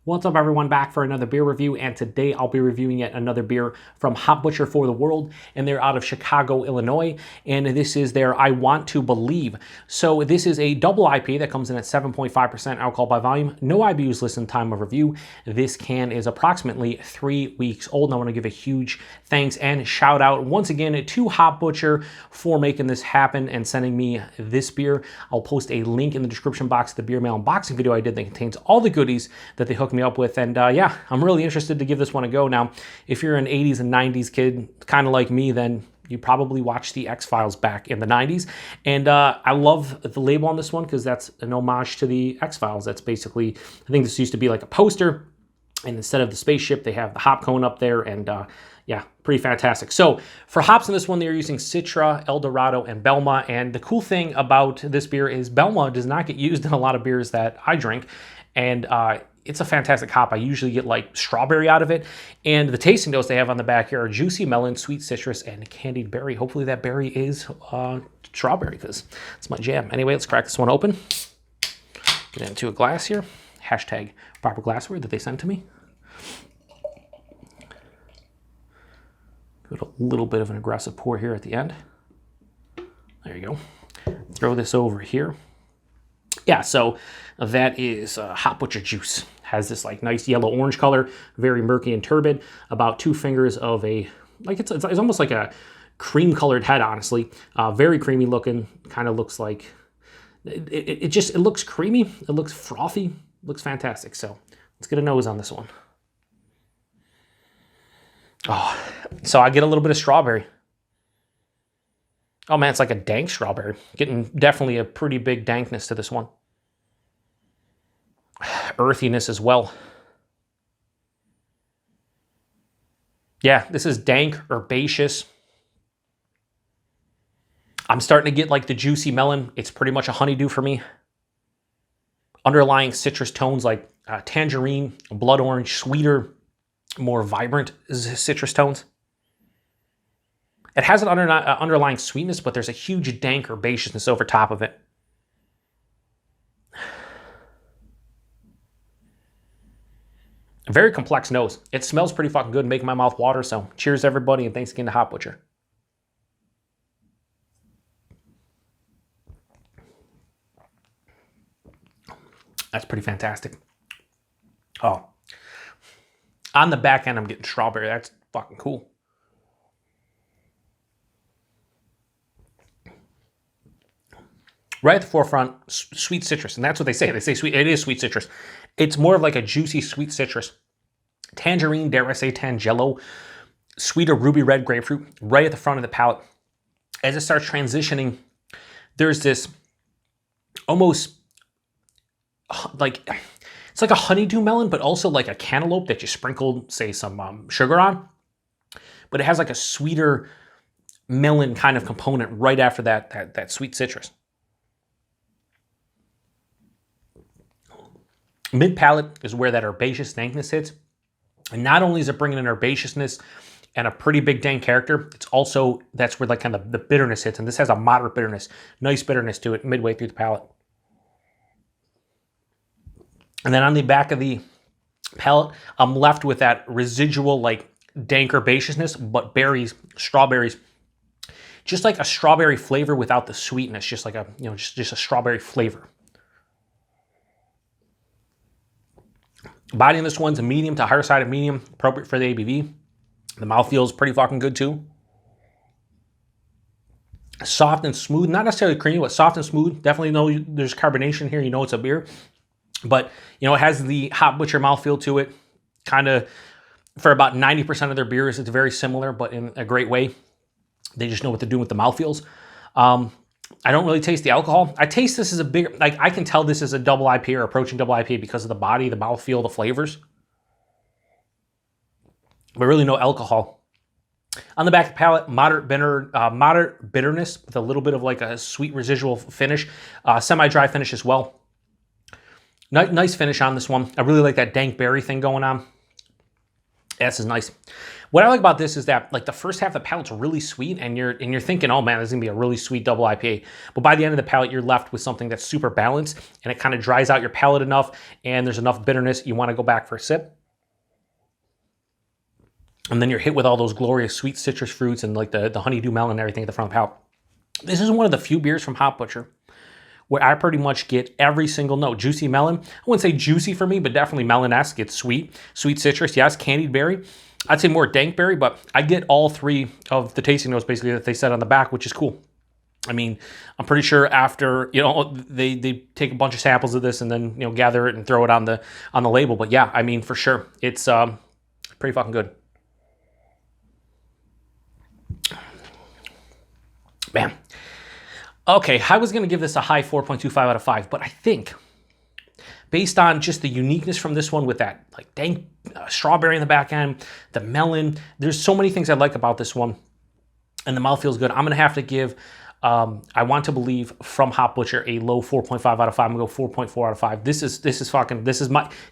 What's up everyone, back for another beer review, and today I'll be reviewing yet another beer from Hop Butcher for the World, and they're out of Chicago, Illinois, and this is their I Want to Believe. So this is a double IPA that comes in at 7.5% alcohol by volume. No IBUs listed in time of review. This can is approximately 3 weeks old, and I want to give a huge thanks and shout out once again to Hop Butcher for making this happen and sending me this beer. I'll post a link in the description box to the beer mail unboxing video I did that contains all the goodies that they hooked me up with, and yeah, I'm really interested to give this one a go. Now, if you're an 80s and 90s kid, kind of like me, then you probably watched the X-Files back in the 90s, and I love the label on this one because that's an homage to the X-Files. That's basically, I think this used to be like a poster, and instead of the spaceship, they have the hop cone up there, and yeah, pretty fantastic. So for hops in this one, they're using Citra, Dorado and Belma, and the cool thing about this beer is Belma does not get used in a lot of beers that I drink, and it's a fantastic hop. I usually get like strawberry out of it, and the tasting notes they have on the back here are juicy melon, sweet citrus, and candied berry. Hopefully that berry is strawberry because it's my jam. Anyway, let's crack this one open. Get it into a glass here. Hashtag proper glassware that they sent to me. Got a little bit of an aggressive pour here at the end. There you go. Throw this over here. Yeah, so that is Hop Butcher juice. Has this like nice yellow-orange color, very murky and turbid. About 2 fingers of a, like it's almost like a cream-colored head, honestly. Very creamy looking. Kind of looks like, it looks creamy. It looks frothy. It looks fantastic. So let's get a nose on this one. Oh, so I get a little bit of strawberry. Oh man, it's like a dank strawberry. Getting definitely a pretty big dankness to this one. Earthiness as well. Yeah, this is dank, herbaceous. I'm starting to get like the juicy melon. It's pretty much a honeydew for me. Underlying citrus tones like tangerine, blood orange, sweeter, more vibrant citrus tones. It has an underlying sweetness, but there's a huge dank herbaceousness over top of it. A very complex nose. It smells pretty fucking good, making my mouth water, so cheers everybody, and thanks again to Hop Butcher. That's pretty fantastic. Oh. On the back end, I'm getting strawberry. That's fucking cool. Right at the forefront, sweet citrus, and that's what they say. They say sweet. It is sweet citrus. It's more of like a juicy sweet citrus. Tangerine, dare I say tangelo, sweeter ruby red grapefruit right at the front of the palate. As it starts transitioning, there's this almost like, it's like a honeydew melon, but also like a cantaloupe that you sprinkled, say, some sugar on. But it has like a sweeter melon kind of component right after that sweet citrus. Mid-palate is where that herbaceous dankness hits. And not only is it bringing an herbaceousness and a pretty big dank character, it's also, that's where like kind of the bitterness hits. And this has a moderate bitterness, nice bitterness to it midway through the palate. And then on the back of the palate, I'm left with that residual like dank herbaceousness, but berries, strawberries, just like a strawberry flavor without the sweetness, just like a, you know, just a strawberry flavor. Body in this one's a medium to higher side of medium, appropriate for the ABV. The mouthfeel is pretty fucking good too. Soft and smooth, not necessarily creamy, but soft and smooth. Definitely know there's carbonation here. You know it's a beer. But, you know, it has the Hop Butcher mouthfeel to it. Kind of, for about 90% of their beers, it's very similar, but in a great way. They just know what they're doing with the mouthfeels. I don't really taste the alcohol. I taste this as a bigger, like I can tell this is a double IPA or approaching double IPA because of the body, the mouthfeel, the flavors. But really no alcohol. On the back of the palate, moderate bitterness with a little bit of like a sweet residual finish. Semi-dry finish as well. Nice finish on this one. I really like that dank berry thing going on. This is nice. What I like about this is that like the first half of the palate's really sweet, and you're thinking, oh man, this is gonna be a really sweet double IPA. But by the end of the palate, you're left with something that's super balanced, and it kind of dries out your palate enough, and there's enough bitterness you want to go back for a sip. And then you're hit with all those glorious sweet citrus fruits and like the honeydew melon and everything at the front of the palate. This is one of the few beers from Hop Butcher where I pretty much get every single note. Juicy melon. I wouldn't say juicy for me, but definitely melon-esque. It's sweet. Sweet citrus, yes. Candied berry. I'd say more dank berry, but I get all three of the tasting notes basically that they said on the back, which is cool. I mean, I'm pretty sure after, you know, they take a bunch of samples of this and then, you know, gather it and throw it on the label. But yeah, I mean, for sure, it's pretty fucking good. Man. Okay, I was going to give this a high 4.25 out of 5, but I think based on just the uniqueness from this one with that like dank strawberry in the back end, the melon, there's so many things I like about this one, and the mouth feels good. I'm going to have to give I Want to Believe from Hop Butcher a low 4.5 out of 5. I'm going to go 4.4 out of 5.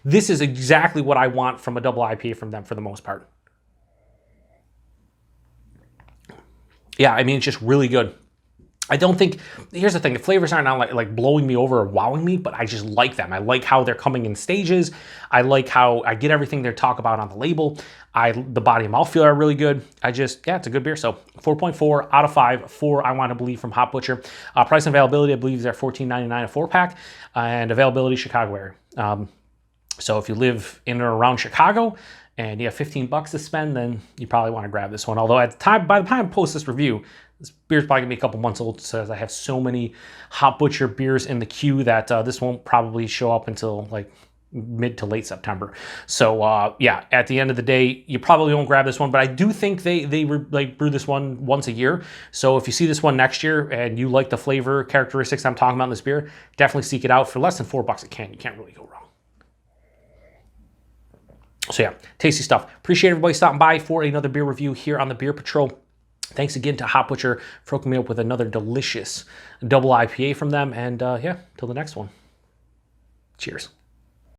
This is exactly what I want from a double IPA from them for the most part. Yeah, I mean, it's just really good. I don't think, here's the thing, the flavors aren't now like blowing me over or wowing me, but I just like them. I like how they're coming in stages. I like how I get everything they talk about on the label. The body and mouthfeel are really good. Yeah, it's a good beer. So 4.4 out of 5 for I Want to Believe from Hop Butcher. Price and availability, I believe, is at $14.99 a 4-pack, and availability Chicago area. So if you live in or around Chicago and you have $15 to spend, then you probably want to grab this one. Although by the time I post this review, this beer's probably gonna be a couple months old, so I have so many Hop Butcher beers in the queue that this won't probably show up until like mid to late September. So yeah, at the end of the day, you probably won't grab this one, but I do think they brew this one once a year. So if you see this one next year and you like the flavor characteristics I'm talking about in this beer, definitely seek it out. For less than $4 a can, you can't really go wrong. So yeah, tasty stuff. Appreciate everybody stopping by for another beer review here on the Beer Patrol. Thanks again to Hop Butcher for hooking me up with another delicious double IPA from them. And yeah, till the next one. Cheers.